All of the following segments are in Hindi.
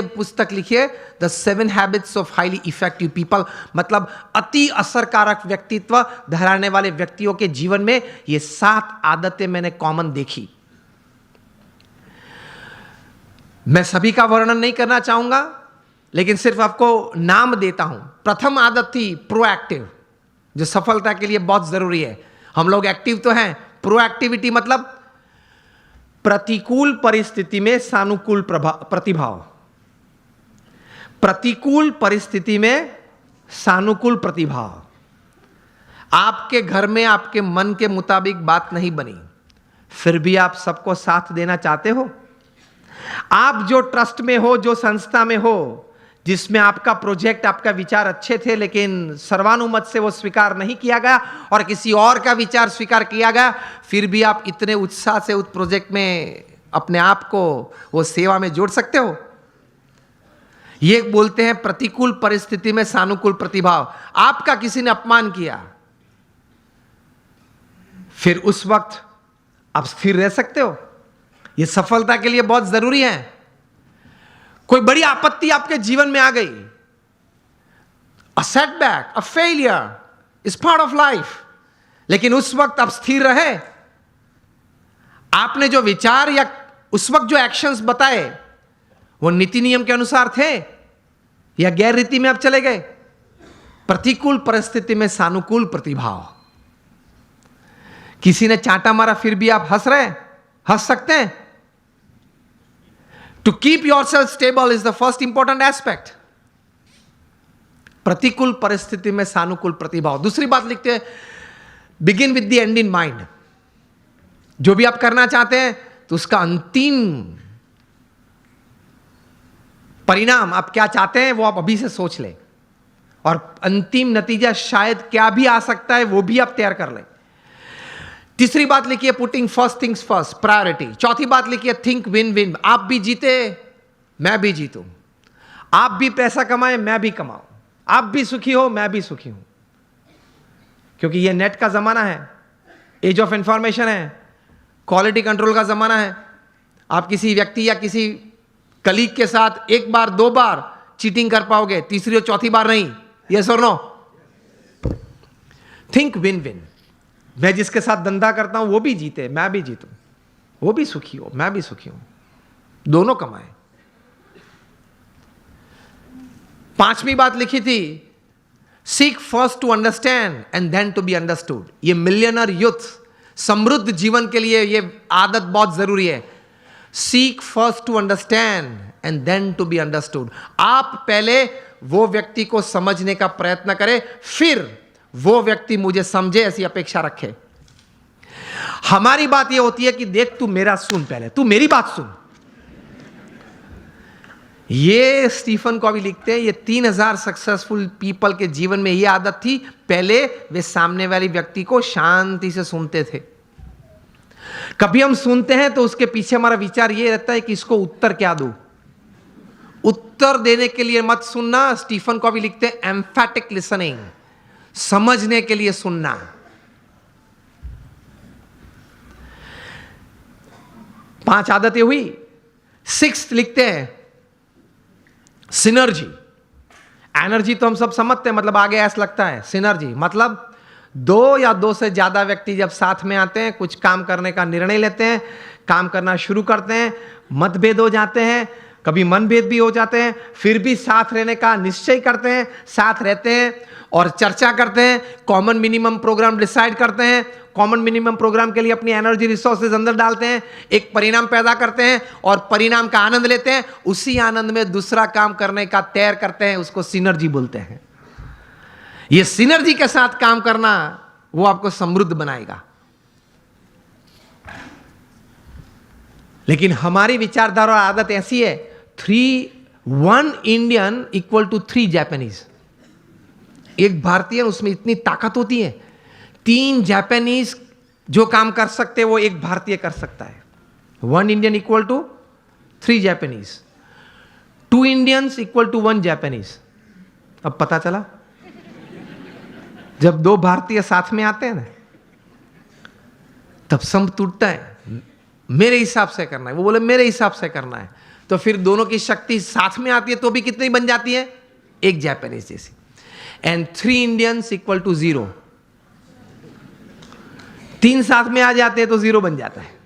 पुस्तक लिखिए the 7 habits of highly effective people, मतलब अति असरकारक व्यक्तित्व धराने वाले व्यक्तियों के जीवन में ये 7 आदतें मैंने कॉमन देखी। मैं सभी का वर्णन नहीं करना चाहूंगा, लेकिन सिर्फ आपको नाम देता हूं। प्रथम आदत थी प्रोएक्टिव, जो सफलता के लिए बहुत जरूरी है। हम लोग एक्टिव तो हैं, प्रोएक्टिविटी मतलब प्रतिकूल परिस्थिति में सानुकूल प्रतिभाव। प्रतिकूल परिस्थिति में सानुकूल प्रतिभाव। आपके घर में आपके मन के मुताबिक बात नहीं बनी, फिर भी आप सबको साथ देना चाहते हो। आप जो ट्रस्ट में हो, जो संस्था में हो, जिसमें आपका प्रोजेक्ट, आपका विचार अच्छे थे, लेकिन सर्वानुमत से वो स्वीकार नहीं किया गया और किसी और का विचार स्वीकार किया गया, फिर भी आप इतने उत्साह से उस प्रोजेक्ट में अपने आप को वो सेवा में जोड़ सकते हो। ये बोलते हैं प्रतिकूल परिस्थिति में सानुकूल प्रतिभाव। आपका किसी ने अपमान किया, फिर उस वक्त आप स्थिर रह सकते हो। यह सफलता के लिए बहुत जरूरी है। कोई बड़ी आपत्ति आपके जीवन में आ गई, a setback, a failure is part of life, लेकिन उस वक्त आप स्थिर रहे। आपने जो विचार या उस वक्त जो एक्शंस बताए वो नीति नियम के अनुसार थे या गैर रीति में आप चले गए। प्रतिकूल परिस्थिति में सानुकूल प्रतिभाव। किसी ने चांटा मारा, फिर भी आप हंस सकते हैं। To keep yourself stable is the first important aspect. प्रतिकूल परिस्थिति में सानुकूल प्रतिभाव। दूसरी बात लिखते हैं, begin with the end in mind. जो भी आप करना चाहते हैं तो उसका अंतिम परिणाम आप क्या चाहते हैं वो आप अभी से सोच लें, और अंतिम नतीजा शायद क्या भी आ सकता है वो भी आप तैयार कर लें। तीसरी बात लिखिए, putting first things first, priority. चौथी बात लिखिए, थिंक विन विन। आप भी जीते, मैं भी जीतूं। आप भी पैसा कमाए, मैं भी कमाऊं। आप भी सुखी हो, मैं भी सुखी हूं। क्योंकि यह नेट का जमाना है, एज ऑफ इंफॉर्मेशन है, क्वालिटी कंट्रोल का जमाना है। आप किसी व्यक्ति या किसी कलीग के साथ एक बार, 2 बार चीटिंग कर पाओगे, तीसरी और चौथी बार नहीं। यस और नो? Think win win. मैं जिसके साथ धंधा करता हूं वो भी जीते, मैं भी जीतूं। वो भी सुखी हो, मैं भी सुखी हूं, दोनों कमाए। 5वीं बात लिखी थी, seek first to understand and then to be understood. ये मिलियनर यूथ समृद्ध जीवन के लिए ये आदत बहुत जरूरी है। Seek first to understand and then to be understood. आप पहले वो व्यक्ति को समझने का प्रयत्न करें, फिर वो व्यक्ति मुझे समझे, ऐसी अपेक्षा रखे। हमारी बात ये होती है कि देख तू मेरा सुन, पहले तू मेरी बात सुन। ये स्टीफन कॉवी लिखते हैं, ये 3000 सक्सेसफुल पीपल के जीवन में ये आदत थी। पहले वे सामने वाले व्यक्ति को शांति से सुनते थे। कभी हम सुनते हैं तो उसके पीछे हमारा विचार ये रहता है कि इसको उत्तर क्या दूं। उत्तर देने के लिए मत सुनना। स्टीफन कॉवी लिखते हैं, एम्फैटिक लिसनिंग, समझने के लिए सुनना। पांच आदतें हुई। 6th लिखते हैं, सिनर्जी। एनर्जी तो हम सब समझते हैं, मतलब आगे ऐसा लगता है। सिनर्जी मतलब 2 या 2 से ज्यादा व्यक्ति जब साथ में आते हैं, कुछ काम करने का निर्णय लेते हैं, काम करना शुरू करते हैं, मतभेद हो जाते हैं, कभी मनभेद भी हो जाते हैं, फिर भी साथ रहने का निश्चय करते हैं, साथ रहते हैं और चर्चा करते हैं, कॉमन मिनिमम प्रोग्राम डिसाइड करते हैं, कॉमन मिनिमम प्रोग्राम के लिए अपनी एनर्जी रिसोर्सेज अंदर डालते हैं, एक परिणाम पैदा करते हैं और परिणाम का आनंद लेते हैं। उसी आनंद में दूसरा काम करने का तैयार करते हैं, उसको सिनर्जी बोलते हैं। ये सिनर्जी के साथ काम करना वो आपको समृद्ध बनाएगा। लेकिन हमारी विचारधारा और आदत ऐसी है, 1 इंडियन इक्वल टू 3 जापानीज। एक भारतीय, उसमें इतनी ताकत होती है, 3 जापानीज जो काम कर सकते हैं वो एक भारतीय कर सकता है। 1 Indian equal to 3 Japanese, 2 Indians equal to 1 Japanese. अब पता चला, जब 2 भारतीय साथ में आते हैं ना, तब संप टूटता है। मेरे हिसाब से करना है, वो बोले मेरे हिसाब से करना है, तो फिर दोनों की शक्ति साथ में आती है तो भी कितनी बन जाती है? एक जापानीज जैसी। And 3 Indians equal to 0। 3 साथ में आ जाते हैं तो 0 बन जाता है।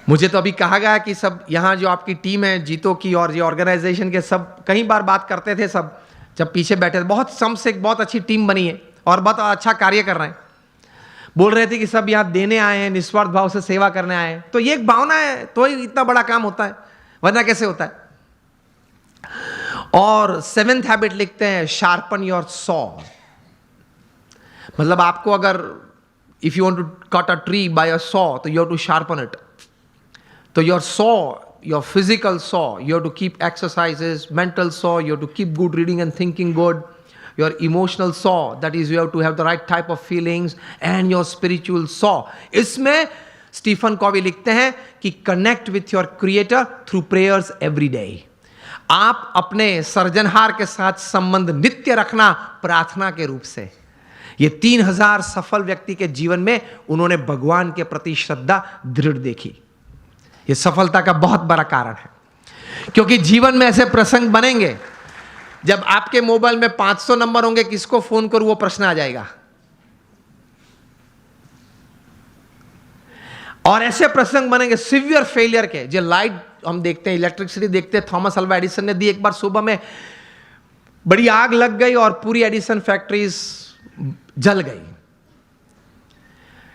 मुझे तो अभी कहा गया कि सब यहां जो आपकी टीम है जीतो की और ये ऑर्गेनाइजेशन के, सब कई बार बात करते थे, सब जब पीछे बैठे थे, बहुत सम से बहुत अच्छी टीम बनी है और बहुत अच्छा कार्य कर रहे हैं। बोल रहे थे कि सब यहां देने आए हैं, निस्वार्थ भाव से सेवा करने आए हैं। तो ये एक भावना है तो ही इतना बड़ा काम होता है, वरना कैसे होता है। और 7th हैबिट लिखते हैं शार्पन योर सॉ। मतलब आपको अगर if you want to cut a tree by a saw तो you have to sharpen it. तो your saw, your physical saw, you have to keep exercises, mental saw, you have to keep good reading and thinking good. Your emotional saw, that is you have to have the right type of feelings, and your spiritual saw. इसमें स्टीफन कॉवी लिखते हैं कि connect with your creator through prayers every day. आप अपने सर्जनहार के साथ संबंध नित्य रखना प्रार्थना के रूप से। ये 3000 सफल व्यक्ति के जीवन में उन्होंने भगवान के प्रति श्रद्धा दृढ़ देखी। ये सफलता का बहुत बड़ा कारण है, क्योंकि जीवन में ऐसे प्रसंग बनेंगे जब आपके मोबाइल में 500 नंबर होंगे, किसको फोन करूं वो प्रश्न आ जाएगा। और ऐसे प्रसंग बनेंगे सिवियर फेलियर के, जो लाइट हम देखते हैं, इलेक्ट्रिसिटी देखते हैं, थॉमस अल्वा एडिसन ने दी। एक बार सुबह में बड़ी आग लग गई और पूरी एडिसन फैक्ट्रीज जल गई।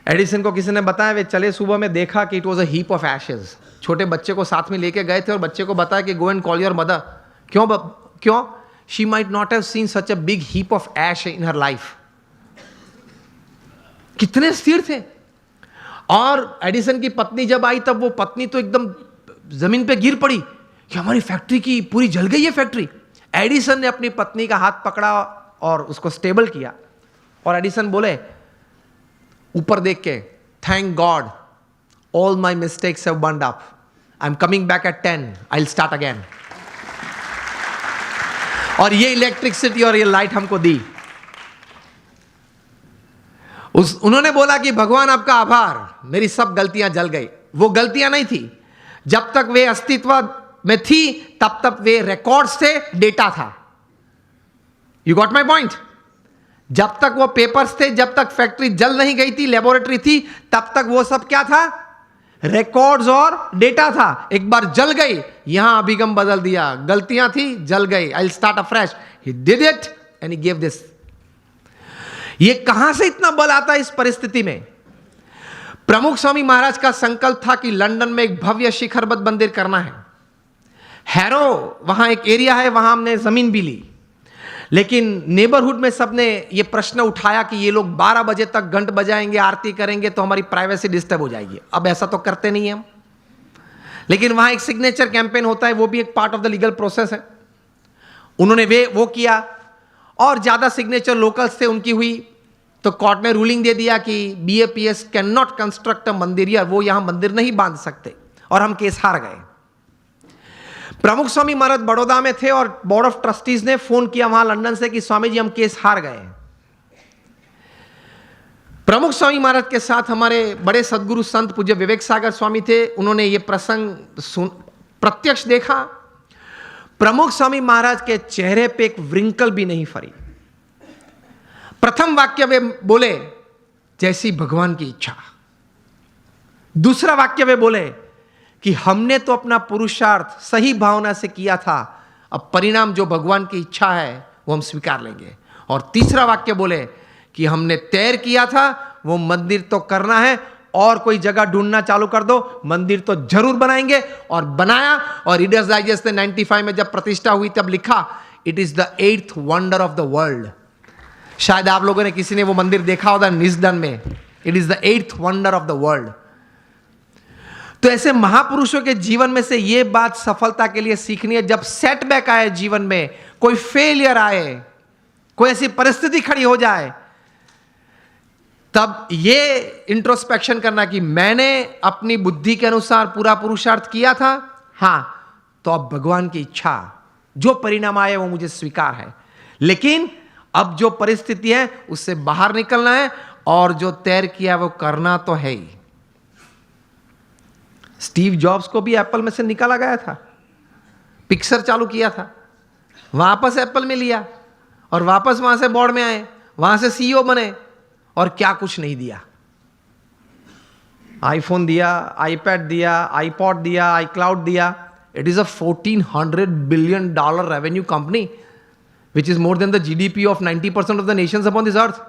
एडिसन को किसी ने बताया, वे चले सुबह में देखा कि it was a heap of Ashes. छोटे बच्चे को साथ में लेके गए थे और बच्चे को बताया कि go and call your mother. क्यों? She might not have seen such a big heap of ash in her life. कितने स्थिर थे। और एडिसन की पत्नी जब आई तब वो पत्नी तो एकदम जमीन पे गिर पड़ी कि हमारी फैक्ट्री की पूरी जल गई है फैक्ट्री। एडिसन ने अपनी पत्नी का हाथ पकड़ा और उसको स्टेबल किया और एडिसन बोले ऊपर देख के, thank God all my mistakes have burned up, I am coming back at 10, I will start again. और ये इलेक्ट्रिसिटी और ये लाइट हमको दी। उन्होंने बोला कि भगवान आपका आभार, मेरी सब गलतियां जल गई। वो गलतियां नहीं थी, जब तक वे अस्तित्व में थी तब तक वे रिकॉर्ड्स थे, डेटा था। You got my point? जब तक वो पेपर्स थे, जब तक फैक्ट्री जल नहीं गई थी, लेबोरेटरी थी, तब तक वो सब क्या था? रिकॉर्ड्स और डेटा था। एक बार जल गई, यहां अभिगम बदल दिया, गलतियां थी, जल गई, I will start afresh. He did it and he give this. ये कहां से इतना बल आता है इस परिस्थिति में? प्रमुख स्वामी महाराज का संकल्प था कि लंदन में एक भव्य शिखरबद्ध मंदिर करना है। हैरो वहां एक एरिया है, वहां हमने जमीन भी ली, लेकिन नेबरहुड में सबने ये प्रश्न उठाया कि ये लोग 12 बजे तक घंट बजाएंगे, आरती करेंगे तो हमारी प्राइवेसी डिस्टर्ब हो जाएगी। अब ऐसा तो करते नहीं हम, लेकिन वहां एक सिग्नेचर कैंपेन होता है, वो भी एक part of the legal process है। उन्होंने वो किया और ज्यादा सिग्नेचर लोकल्स थे उनकी हुई, तो कोर्ट ने रूलिंग दे दिया कि BAPS can not construct a मंदिर, या वो यहां मंदिर नहीं बांध सकते, और हम केस हार गए। प्रमुख स्वामी महाराज बड़ौदा में थे और बोर्ड ऑफ ट्रस्टीज ने फोन किया वहां लंदन से कि स्वामी जी हम केस हार गए। प्रमुख स्वामी महाराज के साथ हमारे बड़े सदगुरु संत पूज्य विवेक सागर स्वामी थे। उन्होंने ये प्रसंग प्रत्यक्ष देखा। प्रमुख स्वामी महाराज के चेहरे पे एक व्रिंकल भी नहीं फरी। प्रथम वाक्य वे बोले, जैसी भगवान की इच्छा। दूसरा वाक्य वे बोले कि हमने तो अपना पुरुषार्थ सही भावना से किया था, अब परिणाम जो भगवान की इच्छा है वो हम स्वीकार लेंगे। और तीसरा वाक्य बोले कि हमने तैर किया था, वो मंदिर तो करना है, और कोई जगह ढूंढना चालू कर दो, मंदिर तो जरूर बनाएंगे। और बनाया। और रीडर्स डाइजेस्ट ने 95 में जब प्रतिष्ठा हुई तब लिखा, it is the 8th wonder of the world. शायद आप लोगों ने किसी ने वो मंदिर देखा होगा निस्दन में। It is the 8th wonder of the world. तो ऐसे महापुरुषों के जीवन में से ये बात सफलता के लिए सीखनी है। जब सेटबैक आए जीवन में, कोई फेलियर आए, कोई ऐसी परिस्थिति खड़ी हो जाए, तब ये इंट्रोस्पेक्शन करना कि मैंने अपनी बुद्धि के अनुसार पूरा पुरुषार्थ किया था, हां, तो अब भगवान की इच्छा, जो परिणाम आए वो मुझे स्वीकार है, लेकिन अब जो परिस्थिति है उससे बाहर निकलना है, और जो तैर किया वो करना तो है ही। स्टीव जॉब्स को भी एप्पल में से निकाला गया था, पिक्सर चालू किया था, वापस एप्पल में लिया और वापस वहां से बोर्ड में आए, वहां से सीईओ बने और क्या कुछ नहीं दिया। आईफोन दिया, आईपैड दिया, आईपॉड दिया, आईक्लाउड दिया। It is a $1400 billion revenue company which is more than the GDP of 90% of the Nations upon this earth.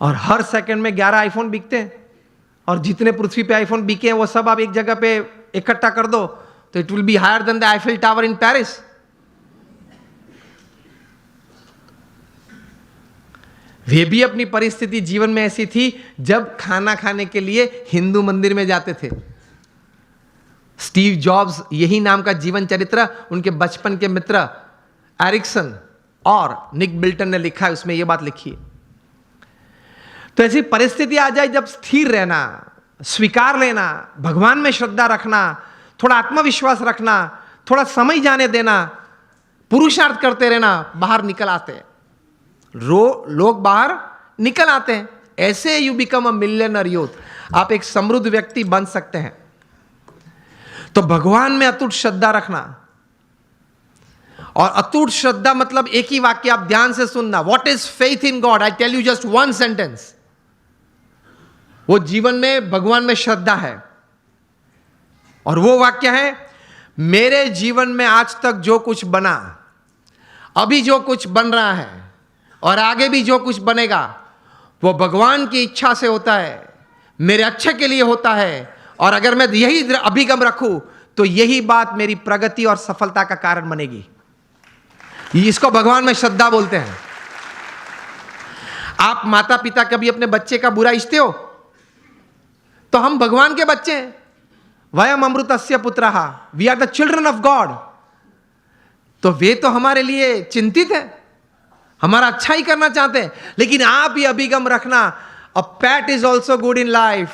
और हर सेकंड में 11 आईफोन बिकते हैं, और जितने पृथ्वी पे आईफोन बिके हैं वो सब आप एक जगह पे इकट्ठा कर दो तो it will be higher than the Eiffel Tower in Paris. वे भी अपनी परिस्थिति जीवन में ऐसी थी जब खाना खाने के लिए हिंदू मंदिर में जाते थे। स्टीव जॉब्स, यही नाम का जीवन चरित्र उनके बचपन के मित्र एरिक्सन और निक बिल्टन ने लिखा है, उसमें यह बात लिखी है। तो ऐसी परिस्थिति आ जाए जब स्थिर रहना, स्वीकार लेना, भगवान में श्रद्धा रखना, थोड़ा आत्मविश्वास रखना, थोड़ा समय जाने देना, पुरुषार्थ करते रहना, बाहर निकल आते हैं। लोग बाहर निकल आते हैं। ऐसे you become a millionaire youth. आप एक समृद्ध व्यक्ति बन सकते हैं। तो भगवान में अटूट श्रद्धा रखना, और अटूट श्रद्धा मतलब एक ही वाक्य आप ध्यान से सुनना, what is faith in God? I tell you just one sentence. वो जीवन में भगवान में श्रद्धा है, और वो वाक्य है, मेरे जीवन में आज तक जो कुछ बना, अभी जो कुछ बन रहा है और आगे भी जो कुछ बनेगा, वो भगवान की इच्छा से होता है, मेरे अच्छे के लिए होता है, और अगर मैं यही अभिगम रखूं तो यही बात मेरी प्रगति और सफलता का कारण बनेगी। इसको भगवान में श्रद्धा बोलते हैं। आप माता पिता कभी अपने बच्चे का बुरा इच्छते हो? तो हम भगवान के बच्चे हैं। वयम अमृतस्य पुत्रः, we are the children of God. तो वे तो हमारे लिए चिंतित है, हमारा अच्छा ही करना चाहते हैं। लेकिन आप ही अभिगम रखना, a pat is also good in life,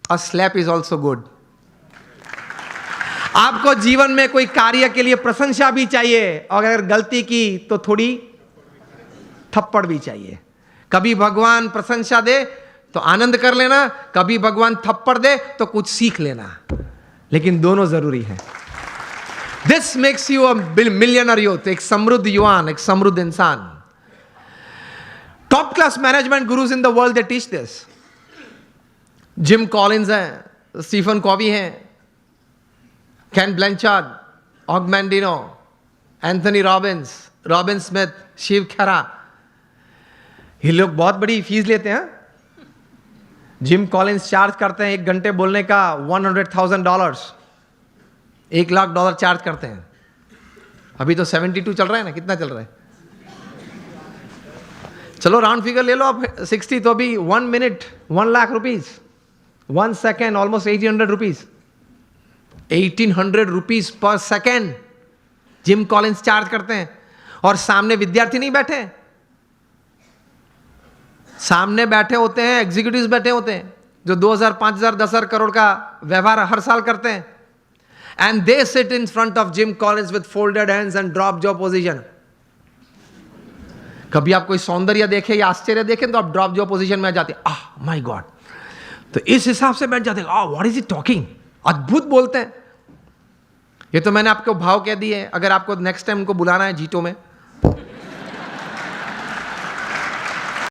a slap is also good. आपको जीवन में कोई कार्य के लिए प्रशंसा भी चाहिए, और अगर गलती की तो थोड़ी थप्पड़ भी चाहिए। कभी भगवान प्रशंसा दे तो आनंद कर लेना, कभी भगवान थप्पड़ दे तो कुछ सीख लेना, लेकिन दोनों जरूरी है। This makes you a millionaire youth, एक समृद्ध युवान, एक समृद्ध इंसान। Top class management gurus in the world they teach this. Jim Collins हैं, स्टीफन कॉवी हैं, Ken Blanchard, Og Mandino, Anthony Robbins, Robin Smith, Shiv Khera, ये लोग बहुत बड़ी फीस लेते हैं। जिम कॉलिंस चार्ज करते हैं 1 घंटे बोलने का $100,000, $1 लाख चार्ज करते हैं। अभी तो 72 चल रहा है ना, कितना चल रहा है? चलो राउंड फिगर ले लो आप 60, तो अभी 1 मिनट $1 लाख, 1 सेकेंड ऑलमोस्ट ₹1,800, ₹1,800 पर सेकेंड जिम कॉलिंस चार्ज करते हैं। और सामने विद्यार्थी नहीं बैठे, सामने बैठे होते हैं एग्जीक्यूटिव्स बैठे होते हैं जो 2,000, 5,000, 10,000 करोड़ का व्यवहार हर साल करते हैं। And they sit in front of gym Collins with folded hands and drop jaw position. कभी आप कोई सौंदर्य देखे या आश्चर्य देखें तो आप ड्रॉप जॉ पोजीशन में आ जाते हैं, आह माय गॉड। तो इस हिसाब से बैठ जाते हैं, आह व्हाट इज इट टॉकिंग, अद्भुत बोलते हैं। ये तो मैंने आपको भाव कह दिए। अगर आपको नेक्स्ट टाइम उनको बुलाना है जीटो में,